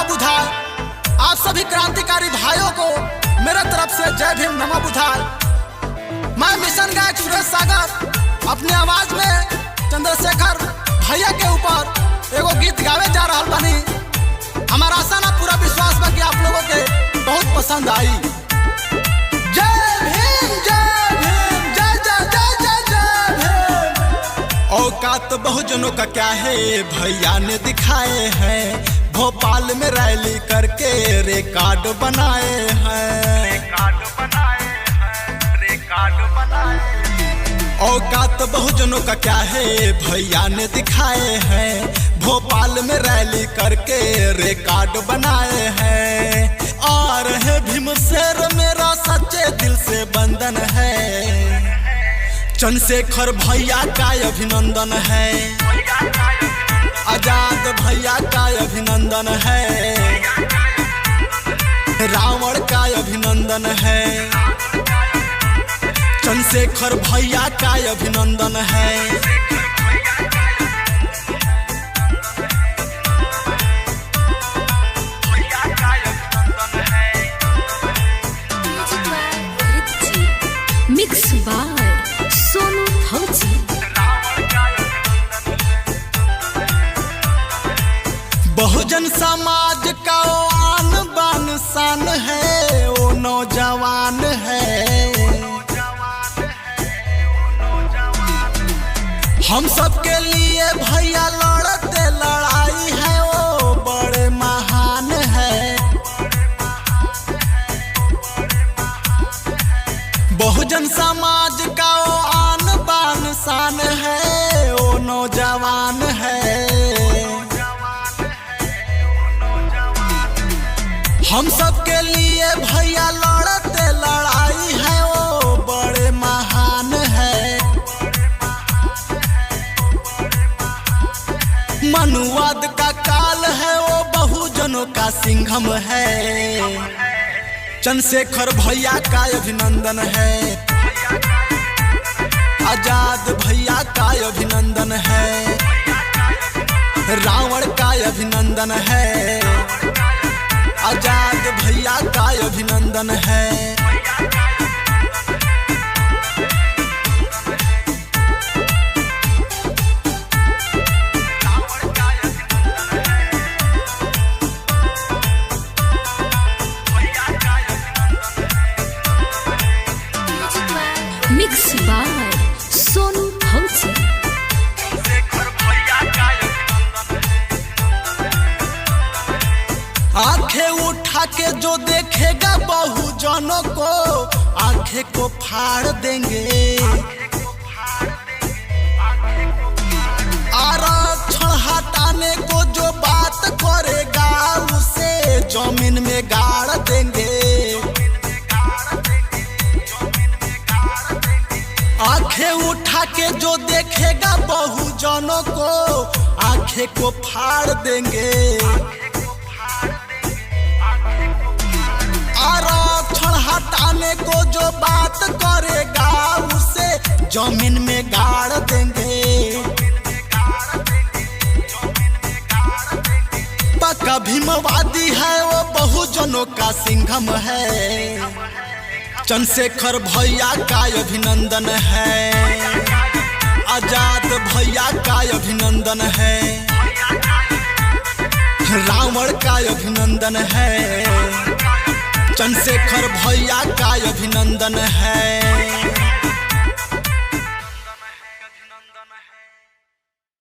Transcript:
बुधाय। आप सभी क्रांतिकारी भाइयों को मेरे तरफ से जय भीम नमो बुधाय। मैं मिशन गायक सुरेश सागर अपनी आवाज में चंद्रशेखर भैया के ऊपर एगो गीत गावे जा रहा बनी। हमारा आशा ना पूरा विश्वास बा कि आप लोगों के बहुत पसंद आई। जय भीम जय भीम जय जय जय जय जय भीम। औकात बहुजनों का क्या है भैया ने दिखाए हैं। भोपाल में रैली करके रिकॉर्ड बनाए हैं। औकात बहुजनों का क्या है भैया ने दिखाए हैं। भोपाल में रैली करके रिकॉर्ड बनाए हैं। आ रहे भीमशेर मेरा सच्चे दिल से बंधन है। चंद्रशेखर भैया का अभिनंदन है। आजाद भैया का अभिनंदन है। रावण का अभिनंदन है। चंद्रशेखर भैया का अभिनंदन है। मिक्स बाय सोनू फौजी। बहुजन समाज का वो आन बान शान है। वो नौजवान है। हम सबके लिए भैया लड़ते लड़ाई है। वो बड़े महान है। बहुजन समाज का वो आन बान शान है। वो नौजवान है। हम सबके लिए भैया लड़ते लड़ाई है। वो बड़े महान है। मनुवाद का काल है। वो बहुजनों का सिंघम है। चंद्रशेखर भैया का अभिनंदन है। आजाद भैया का अभिनंदन है। रावण का अभिनंदन है। आजाद भैया का अभिनंदन है। मिक्स बाय सोनू फौजी। आंखें उठा के जो देखेगा बहुजनों को आंखें को फाड़ देंगे। आरक्षण हटाने को जो बात करेगा उसे जमीन में गाड़ देंगे। आंखें उठा के जो देखेगा बहुजनों को आंखें को फाड़ देंगे। आरक्षण हटाने को जो बात करेगा उसे जमीन में गाड़ देंगे। पक्का भीमवादी है। वो बहुजनों का सिंघम है। चंद्रशेखर भैया का अभिनंदन है। आजाद भैया का अभिनंदन है। रावण का अभिनंदन है। चंद्रशेखर भैया का अभिनंदन है।